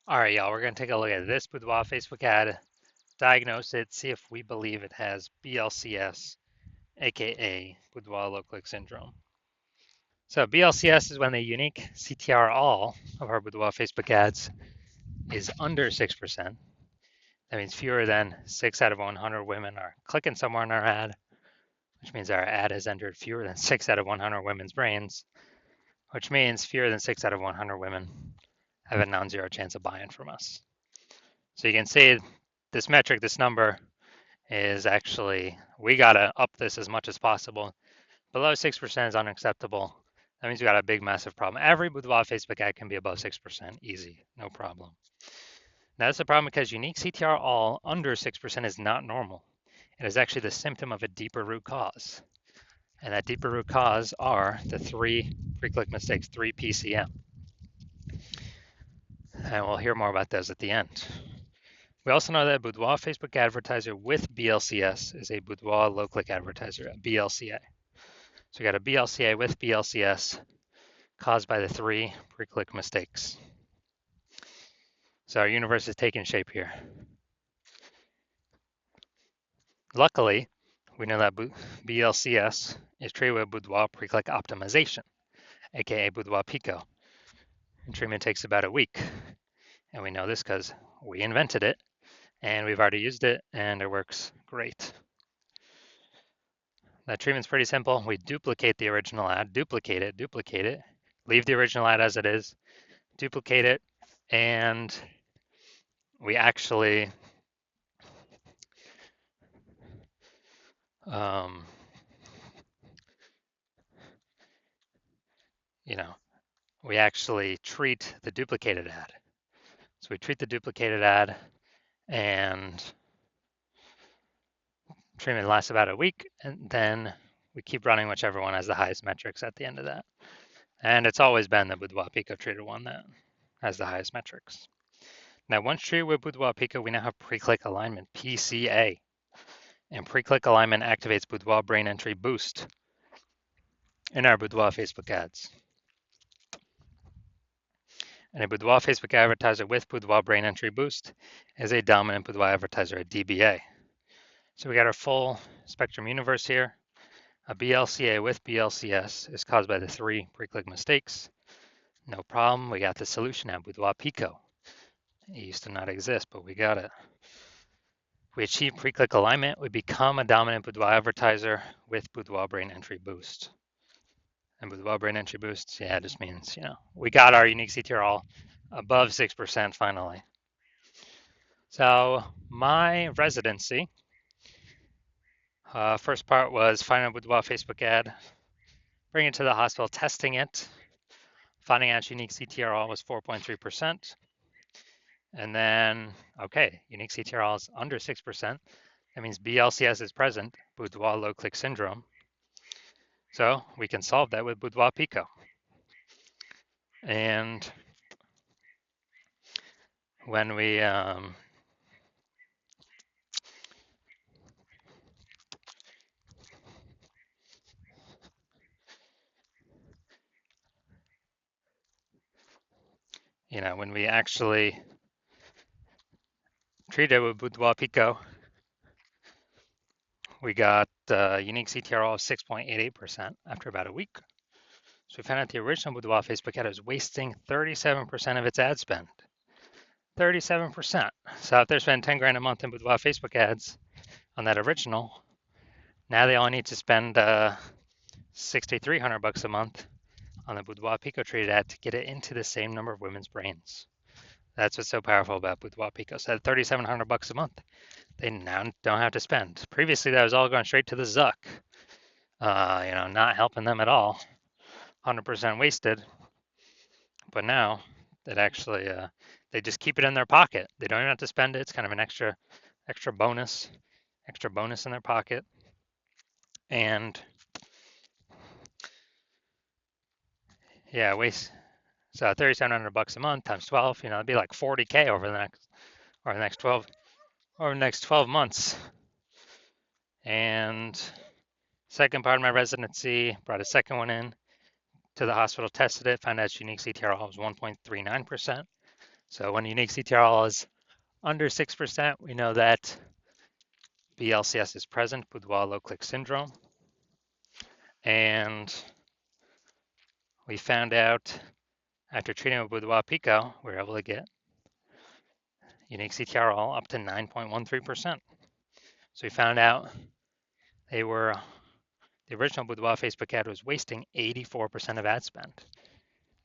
All right, y'all, we're going to take a look at this Boudoir Facebook ad, diagnose it, see if we believe it has BLCS, aka Boudoir low click syndrome. So BLCS is when the unique CTR all of our Boudoir Facebook ads is under 6%. That means fewer than 6 out of 100 women are clicking somewhere in our ad, which means our ad has entered fewer than 6 out of 100 women's brains, which means fewer than 6 out of 100 women have a non-zero chance of buying from us. So you can see this metric, this number, is actually, we got to up this as much as possible. Below 6% is unacceptable. That means we got a big, massive problem. Every Boudoir Facebook ad can be above 6%, easy, no problem. Now, that's a problem because unique CTR all under 6% is not normal. It is actually the symptom of a deeper root cause. And that deeper root cause are the 3 pre-click mistakes, 3 PCM. And we'll hear more about those at the end. We also know that a Boudoir Facebook advertiser with BLCS is a Boudoir low-click advertiser, a BLCA. So we got a BLCA with BLCS caused by the 3 pre-click mistakes. So our universe is taking shape here. Luckily, we know that BLCS is treated with Boudoir pre-click optimization, aka Boudoir Pico. And treatment takes about a week. And we know this because we invented it and we've already used it and it works great. That treatment's pretty simple. We duplicate the original ad, duplicate it, leave the original ad as it is, duplicate it, and we actually we actually treat the duplicated ad. So we treat the duplicated ad and treatment lasts about a week, and then we keep running whichever one has the highest metrics at the end of that. And it's always been the Boudoir Pico treated one that has the highest metrics. Now, once treated with Boudoir Pico, we now have pre-click alignment, PCA. And pre-click alignment activates Boudoir brain entry boost in our Boudoir Facebook ads. And a Boudoir Facebook advertiser with Boudoir brain entry boost is a dominant Boudoir advertiser, a DBA. So we got our full spectrum universe here. A BLCA with BLCS is caused by the 3 pre-click mistakes. No problem. We got the solution at Boudoir Pico. It used to not exist, but we got it. We achieve pre-click alignment. We become a dominant Boudoir advertiser with Boudoir brain entry boost. And Boudoir brain entry boost, yeah, it just means, we got our unique CTR all above 6% finally. So my residency, first part was finding a Boudoir Facebook ad, bringing it to the hospital, testing it, finding out unique CTR all was 4.3%. And then, okay, unique CTR all is under 6%. That means BLCS is present, Boudoir low click syndrome. So we can solve that with Boudoir Pico. And when we when we actually treated it with Boudoir Pico, we got unique CTR of 6.88% after about a week. So we found out the original Boudoir Facebook ad was wasting 37% of its ad spend. 37%. So if they're spending 10 grand a month in Boudoir Facebook ads on that original, now they only need to spend $6,300 a month on the Boudoir Pico treated ad to get it into the same number of women's brains. That's what's so powerful about Boudoir Pico. So at $3,700 a month, they now don't have to spend. Previously, that was all going straight to the Zuck. Not helping them at all. 100% wasted. But now that actually they just keep it in their pocket. They don't even have to spend it. It's kind of an extra bonus in their pocket. And yeah, so $3,700 a month times 12, it'd be like 40K over the next 12 months. And second part of my residency, brought a second one in to the hospital, tested it, found out its unique CTR was 1.39%. So when unique CTRL is under 6%, we know that BLCS is present, Boudoir low click syndrome. And we found out after treating with Boudoir Pico, we were able to get unique CTRL up to 9.13%. So we found out the original Boudoir Facebook ad was wasting 84% of ad spend.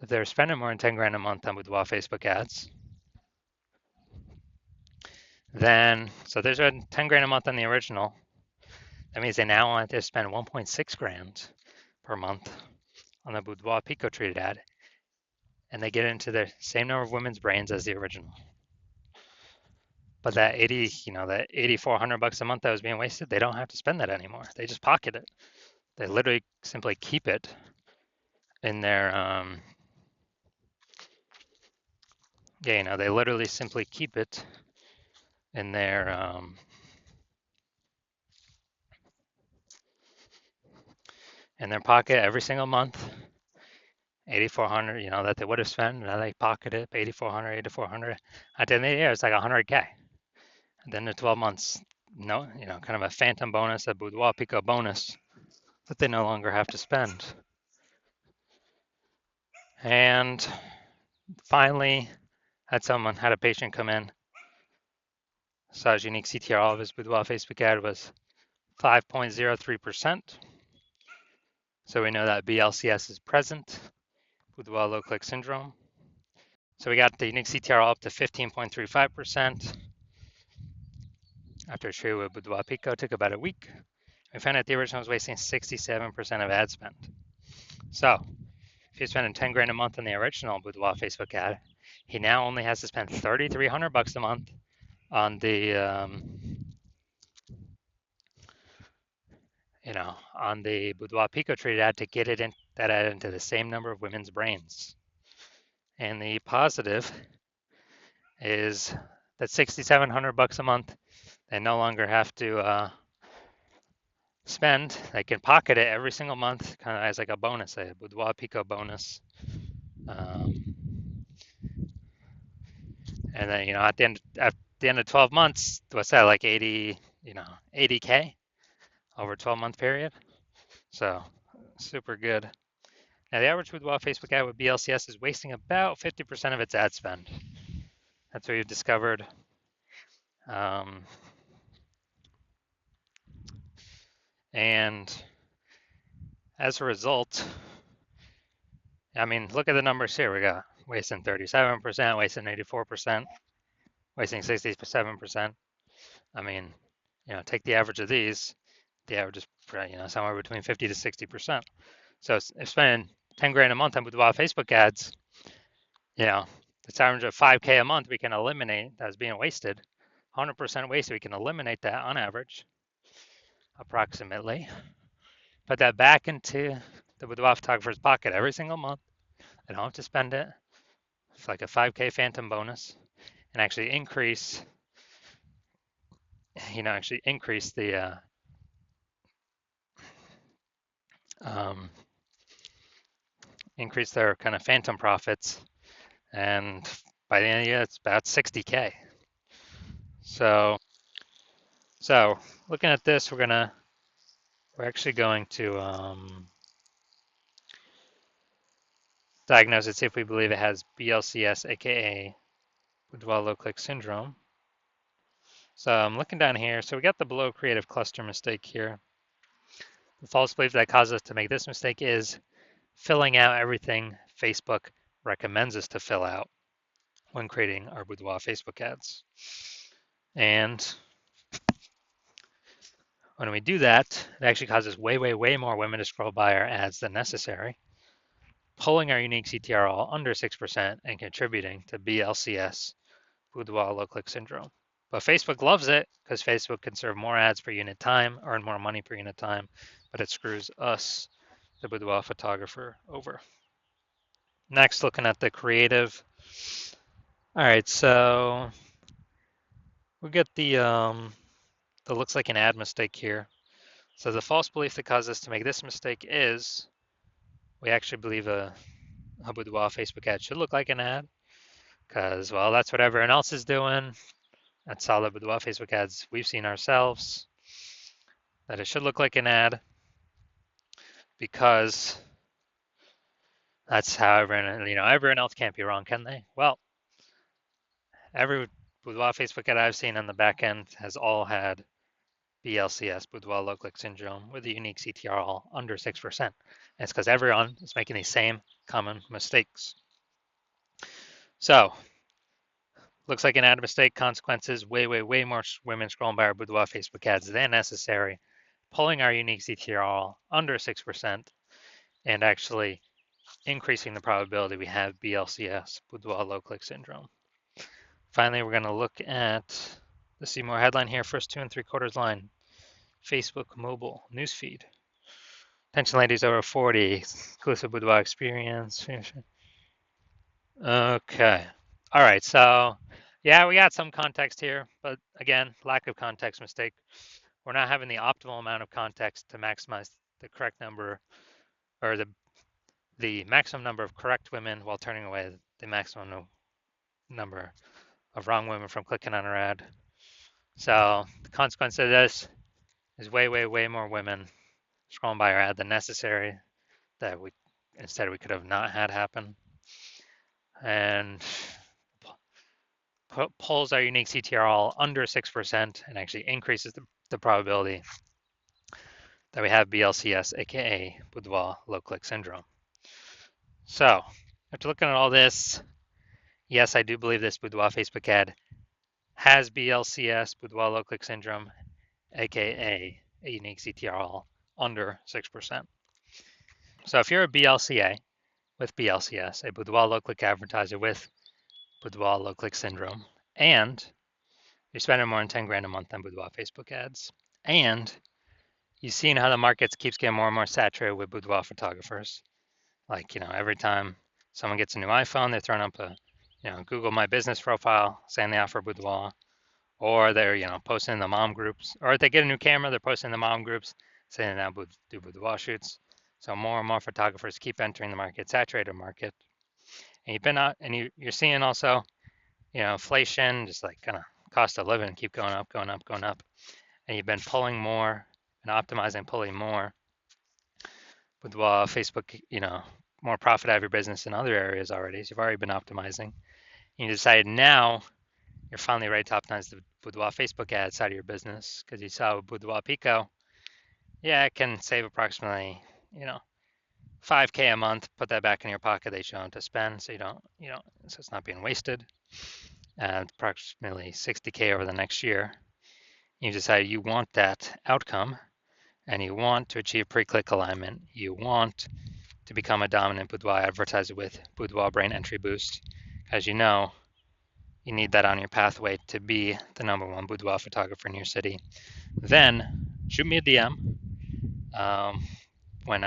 If they're spending more than 10 grand a month on Boudoir Facebook ads, then, so there's a 10 grand a month on the original. That means they now want to spend 1.6 grand per month on the Boudoir Pico treated ad, and they get into the same number of women's brains as the original. But that that 8,400 bucks a month that was being wasted, they don't have to spend that anymore. They just pocket it. They literally simply keep it in their they literally simply keep it in their pocket every single month. 8,400, that they would have spent. Now they pocket it, 8,400, 8,400. At the end of the year, it's like 100K. And then the 12 months, kind of a phantom bonus, a Boudoir Pico bonus that they no longer have to spend. And finally, had a patient come in, saw his unique CTR of his Boudoir Facebook ad was 5.03%. So we know that BLCS is present, Boudoir low click syndrome. So we got the unique CTR up to 15.35%. After treated with Boudoir Pico, took about a week. We found out the original was wasting 67% of ad spend. So if you're spending 10 grand a month on the original Boudoir Facebook ad, he now only has to spend 3,300 bucks a month on the on the Boudoir Pico treated ad to get that ad into the same number of women's brains. And the positive is that 6,700 bucks a month, they no longer have to spend. They can pocket it every single month, kind of as like a bonus, a Boudoir Pico bonus. And then at the end of 12 months, what's that, like 80K over a 12-month period? So super good. Now the average Boudoir Facebook ad with BLCS is wasting about 50% of its ad spend. That's what we've discovered. And as a result, look at the numbers here. We got wasting 37%, wasting 84%, wasting 67%. Take the average of these. The average is somewhere between 50 to 60%. So if spending 10 grand a month on Boudoir Facebook ads, it's average of 5K a month we can eliminate that's being wasted. 100% wasted, we can eliminate that on average, approximately. Put that back into the Boudoir photographer's pocket every single month. They don't have to spend it. It's like a 5K phantom bonus, and actually increase the increase their kind of phantom profits, and by the end of the year, it's about 60K. So looking at this, we're actually going to diagnose it, see if we believe it has BLCS, aka Boudoir low click syndrome. So I'm looking down here. So we got the below creative cluster mistake here. The false belief that causes us to make this mistake is filling out everything Facebook recommends us to fill out when creating our Boudoir Facebook ads. And when we do that, it actually causes way, way, way more women to scroll by our ads than necessary, pulling our unique CTRL under 6% and contributing to BLCS, Boudoir low click syndrome. But Facebook loves it because Facebook can serve more ads per unit time, earn more money per unit time, but it screws us, the Boudoir photographer, over. Next, looking at the creative. All right, so we get the looks like an ad mistake here. So the false belief that causes us to make this mistake is we actually believe a Boudoir Facebook ad should look like an ad. because, well, that's what everyone else is doing. That's all the Boudoir Facebook ads we've seen ourselves, that it should look like an ad because that's how everyone else can't be wrong, can they? Well, every Boudoir Facebook ad I've seen on the back end has all had BLCS, Boudoir low click syndrome, with a unique CTR under 6%. And it's because everyone is making these same common mistakes. So, looks like an ad mistake, consequences, way more women scrolling by our Boudoir Facebook ads than necessary, pulling our unique CTR under 6%, and actually increasing the probability we have BLCS, Boudoir low click syndrome. Finally, we're going to look at the see more headline here, first 2 3/4 line, Facebook mobile newsfeed. Attention ladies over 40, exclusive Boudoir experience. Okay. All right. So, yeah, we got some context here, but again, lack of context mistake. We're not having the optimal amount of context to maximize the correct number or the maximum number of correct women while turning away the maximum number of wrong women from clicking on our ad. So the consequence of this is way more women scrolling by our ad than necessary that we could have not had happen. And pulls our unique CTR under 6% and actually increases the probability that we have BLCS, aka Boudoir low click syndrome. So after looking at all this, yes, I do believe this Boudoir Facebook ad has BLCS, Boudoir low click syndrome, aka a unique CTR under 6%. So if you're a BLCA with BLCS, a Boudoir low click advertiser with Boudoir low click syndrome, and you're spending more than 10 grand a month on Boudoir Facebook ads, and you've seen how the market keeps getting more and more saturated with boudoir photographers. Like, every time someone gets a new iPhone, they're throwing up a, Google My Business profile saying they offer boudoir, or they're, posting in the mom groups, or if they get a new camera, they're posting in the mom groups saying they now do boudoir shoots. So more and more photographers keep entering the market, saturated market. And you've been out, and you're seeing also, inflation, just like kind of cost of living keep going up. And you've been pulling more and optimizing, pulling more with Facebook, more profit out of your business in other areas already. So you've already been optimizing. You decided now you're finally ready to optimize the Boudoir Facebook ad side of your business because you saw with Boudoir Pico, yeah, it can save approximately, 5K a month. Put that back in your pocket that you don't have to spend, so so it's not being wasted. And approximately 60K over the next year. You decide you want that outcome, and you want to achieve pre-click alignment. You want to become a dominant boudoir advertiser with Boudoir Brain Entry Boost. As you know, you need that on your pathway to be the #1 boudoir photographer in your city. Then shoot me a DM when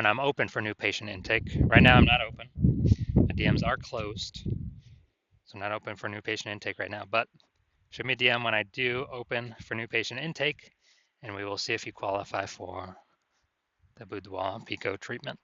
I'm open for new patient intake. Right now I'm not open. My DMs are closed, so I'm not open for new patient intake right now. But shoot me a DM when I do open for new patient intake, and we will see if you qualify for the Boudoir Pico treatment.